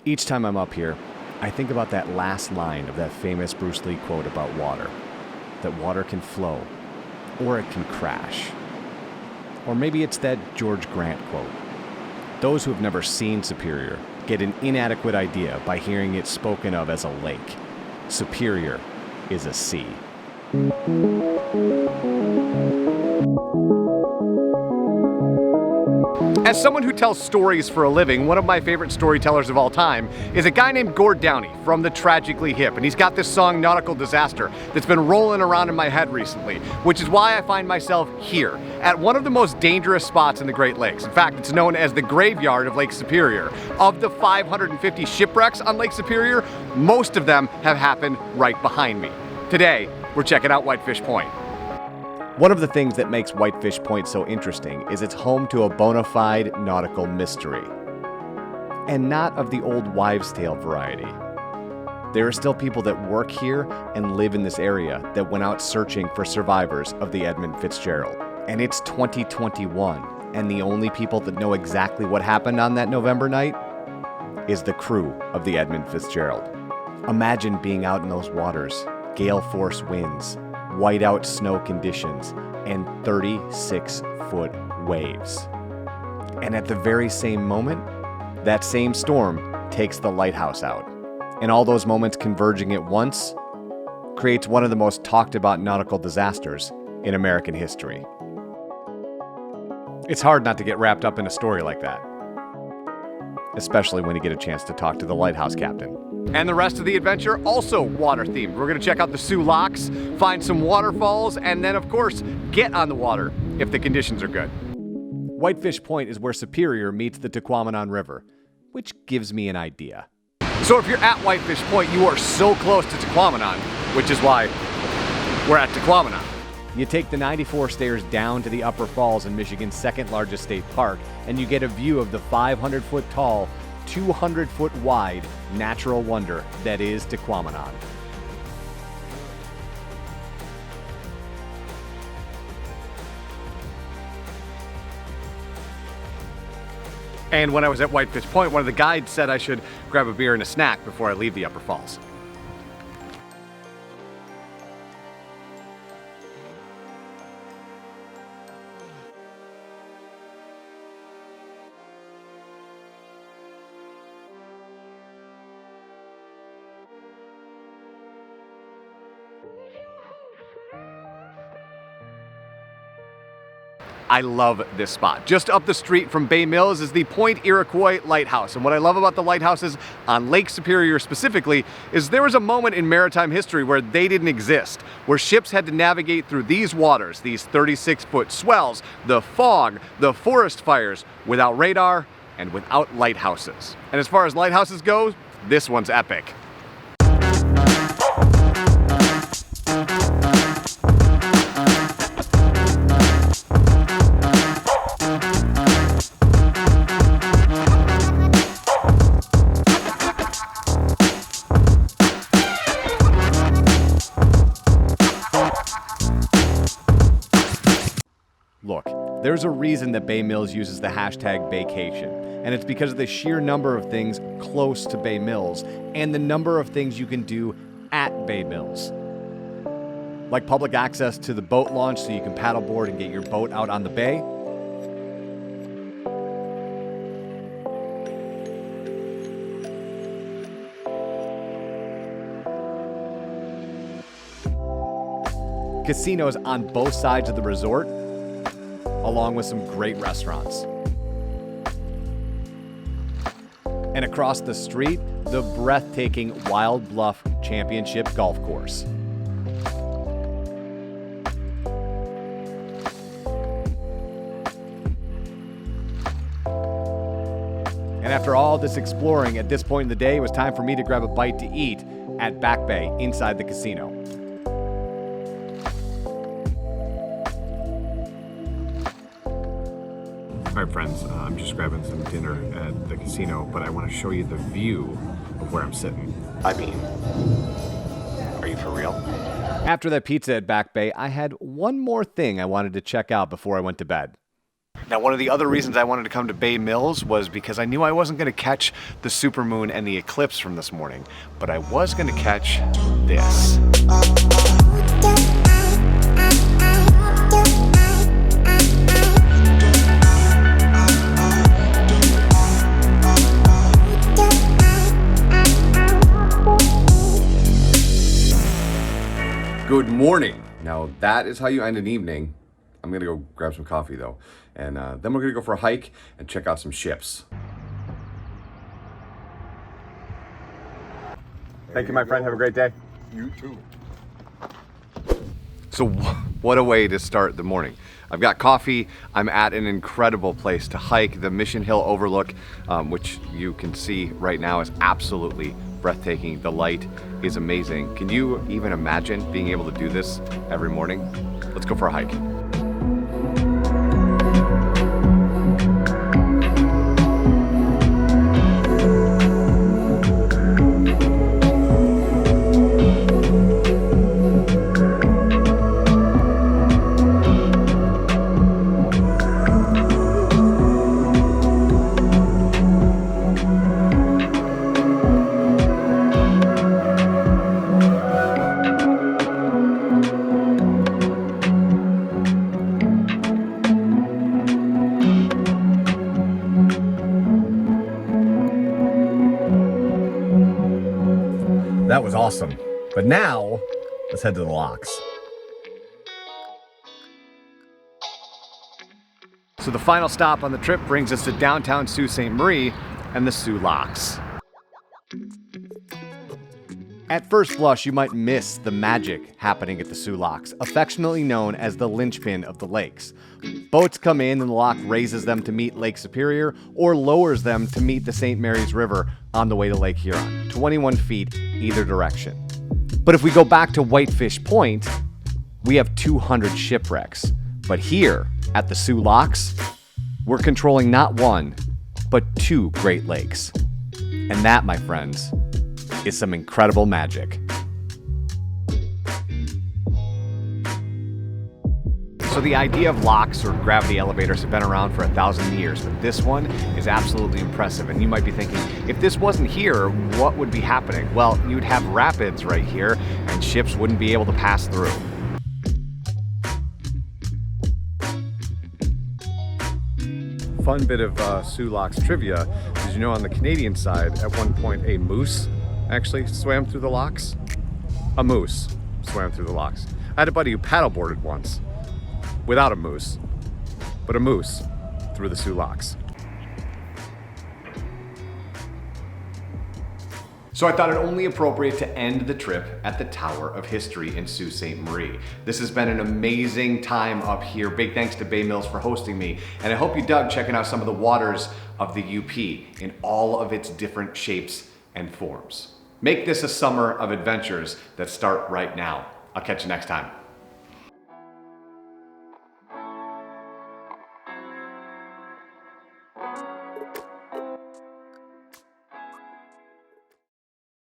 Each time I'm up here, I think about that last line of that famous Bruce Lee quote about water. That water can flow, or it can crash. Or maybe it's that George Grant quote. Those who have never seen Superior get an inadequate idea by hearing it spoken of as a lake. Superior is a sea. As someone who tells stories for a living, one of my favorite storytellers of all time is a guy named Gord Downie from the Tragically Hip, and he's got this song Nautical Disaster that's been rolling around in my head recently, which is why I find myself here at one of the most dangerous spots in the Great Lakes. In fact, it's known as the graveyard of Lake Superior. Of the 550 shipwrecks on Lake Superior, most of them have happened right behind me. Today, we're checking out Whitefish Point. One of the things that makes Whitefish Point so interesting is it's home to a bona fide nautical mystery. And not of the old wives' tale variety. There are still people that work here and live in this area that went out searching for survivors of the Edmund Fitzgerald. And it's 2021, and the only people that know exactly what happened on that November night is the crew of the Edmund Fitzgerald. Imagine being out in those waters, gale force winds, whiteout snow conditions, and 36-foot waves. And at the very same moment, that same storm takes the lighthouse out. And all those moments converging at once creates one of the most talked about nautical disasters in American history. It's hard not to get wrapped up in a story like that, especially when you get a chance to talk to the lighthouse captain. And the rest of the adventure also water themed. We're gonna check out the Soo Locks, find some waterfalls, and then of course, get on the water if the conditions are good. Whitefish Point is where Superior meets the Tequamanon River, which gives me an idea. So if you're at Whitefish Point, you are so close to Tequamanon, which is why we're at Tequamanon. You take the 94 stairs down to the Upper Falls in Michigan's second largest state park, and you get a view of the 500-foot tall, 200-foot wide natural wonder that is Tequamanon. And when I was at Whitefish Point, one of the guides said I should grab a beer and a snack before I leave the Upper Falls. I love this spot. Just up the street from Bay Mills is the Point Iroquois Lighthouse. And what I love about the lighthouses on Lake Superior specifically is there was a moment in maritime history where they didn't exist, where ships had to navigate through these waters, these 36-foot swells, the fog, the forest fires, without radar and without lighthouses. And as far as lighthouses go, this one's epic. Look, there's a reason that Bay Mills uses the hashtag Baycation, and it's because of the sheer number of things close to Bay Mills and the number of things you can do at Bay Mills. Like public access to the boat launch so you can paddleboard and get your boat out on the bay. Casinos on both sides of the resort, along with some great restaurants. And across the street, the breathtaking Wild Bluff Championship Golf Course. And after all this exploring, at this point in the day, it was time for me to grab a bite to eat at Back Bay inside the casino. All right, friends, I'm just grabbing some dinner at the casino, but I want to show you the view of where I'm sitting. I mean, are you for real? After that pizza at Back Bay, I had one more thing I wanted to check out before I went to bed. Now, one of the other reasons I wanted to come to Bay Mills was because I knew I wasn't going to catch the supermoon and the eclipse from this morning, but I was going to catch this. Good morning. Now, that is how you end an evening. I'm gonna go grab some coffee though, and then we're gonna go for a hike and check out some ships. Thank you, my friend. Have a great day. You too. So what a way to start the morning. I've got coffee. I'm at an incredible place to hike. The Mission Hill Overlook, which you can see right now, is absolutely breathtaking. The light is amazing. Can you even imagine being able to do this every morning? Let's go for a hike. That was awesome. But now, let's head to the locks. So the final stop on the trip brings us to downtown Sault Ste. Marie and the Soo Locks. At first blush, you might miss the magic happening at the Soo Locks, affectionately known as the linchpin of the lakes. Boats come in and the lock raises them to meet Lake Superior or lowers them to meet the St. Mary's River on the way to Lake Huron, 21 feet either direction. But if we go back to Whitefish Point, we have 200 shipwrecks. But here at the Soo Locks, we're controlling not one, but 2 Great Lakes. And that, my friends, is some incredible magic. So the idea of locks or gravity elevators have been around for 1,000 years, but this one is absolutely impressive. And you might be thinking, if this wasn't here, what would be happening? Well, you'd have rapids right here and ships wouldn't be able to pass through. Fun bit of Soo Locks trivia is, you know, on the Canadian side, at one point a moose actually swam through the locks. A moose swam through the locks. I had a buddy who paddleboarded once without a moose, but a moose through the Soo Locks. So I thought it only appropriate to end the trip at the Tower of History in Sault Ste. Marie. This has been an amazing time up here. Big thanks to Bay Mills for hosting me. And I hope you dug checking out some of the waters of the UP in all of its different shapes and forms. Make this a summer of adventures that start right now. I'll catch you next time.